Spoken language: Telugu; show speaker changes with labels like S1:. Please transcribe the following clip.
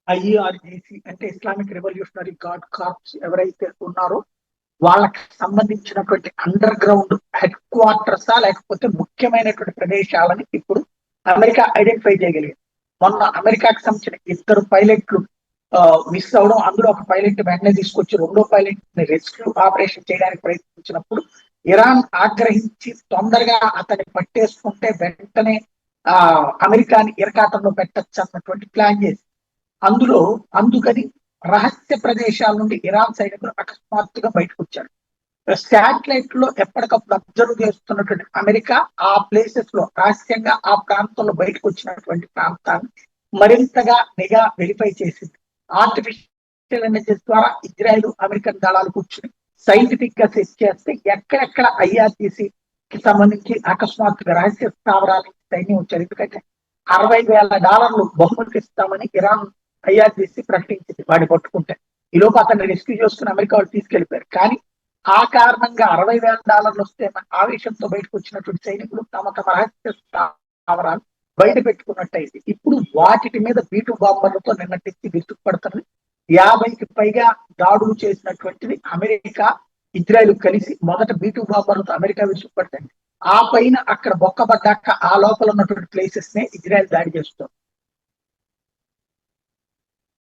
S1: ఐఆర్జిసి అంటే ఇస్లామిక్ రెవల్యూషనరీ గార్డ్ కార్ప్స్ ఎవరైతే ఉన్నారో వాళ్ళకి సంబంధించినటువంటి అండర్ గ్రౌండ్ హెడ్ క్వార్టర్సా లేకపోతే ముఖ్యమైనటువంటి ప్రదేశాలని ఇప్పుడు అమెరికా ఐడెంటిఫై చేయగలిగింది. మొన్న అమెరికాకి సంబంధించిన 2 పైలట్లు మిస్ అవడం, అందులో ఒక పైలట్ వెంటనే తీసుకొచ్చి 2వ పైలట్ ని రెస్క్యూ ఆపరేషన్ చేయడానికి ప్రయత్నించినప్పుడు ఇరాన్ ఆగ్రహించి తొందరగా అతన్ని పట్టేసుకుంటే వెంటనే అమెరికాని ఇరకాటంలో పెట్టచ్చు అన్నటువంటి ప్లాన్ చేసి అందుకని రహస్య ప్రదేశాల నుండి ఇరాన్ సైనికులు అకస్మాత్తుగా బయటకు వచ్చారు. శాటిలైట్ లో ఎప్పటికప్పుడు అబ్జర్వ్ చేస్తున్నటువంటి అమెరికా ఆ ప్లేసెస్ లో రహస్యంగా ఆ ప్రాంతంలో బయటకు వచ్చినటువంటి ప్రాంతాన్ని మరింతగా నిఘా వెరిఫై చేసింది. ఆర్టిఫిషియల్ ఇంటెలిజెన్స్ ద్వారా ఇజ్రాయెల్ అమెరికన్ దళాలు కూర్చుని సైంటిఫిక్ గా సెట్ చేస్తే ఎక్కడెక్కడ ఐఆర్టీసీకి సంబంధించి అకస్మాత్తుగా రహస్య స్థావరాల సైన్యం వచ్చారు. ఎందుకంటే $60,000 బహుమతి ఇస్తామని ఇరాన్ ఐఆర్టీసీ ప్రకటించింది వాడిని పట్టుకుంటే. ఈ లోపు అతన్ని రెస్క్యూ చేసుకుని అమెరికా వాళ్ళు తీసుకెళ్లిపోయారు. కానీ ఆ కారణంగా $60,000 వస్తే ఆవేశంతో బయటకు వచ్చినటువంటి సైనికులు తమ రహస్య స్థావరాలు బయట పెట్టుకున్నట్టయితే ఇప్పుడు వాటి మీద బీటు బాంబర్లతో నిన్నటికి విరుచుకుపడుతున్నది. 50కి పైగా దాడులు చేసినటువంటిది అమెరికా ఇజ్రాయెల్ కలిసి. మొదట బీటు బాంబర్లతో అమెరికా విరుచుకుపడుతుంది, ఆ పైన అక్కడ బొక్కబడ్డాక ఆ లోపల ఉన్నటువంటి ప్లేసెస్ నే ఇజ్రాయెల్ దాడి చేస్తుంది.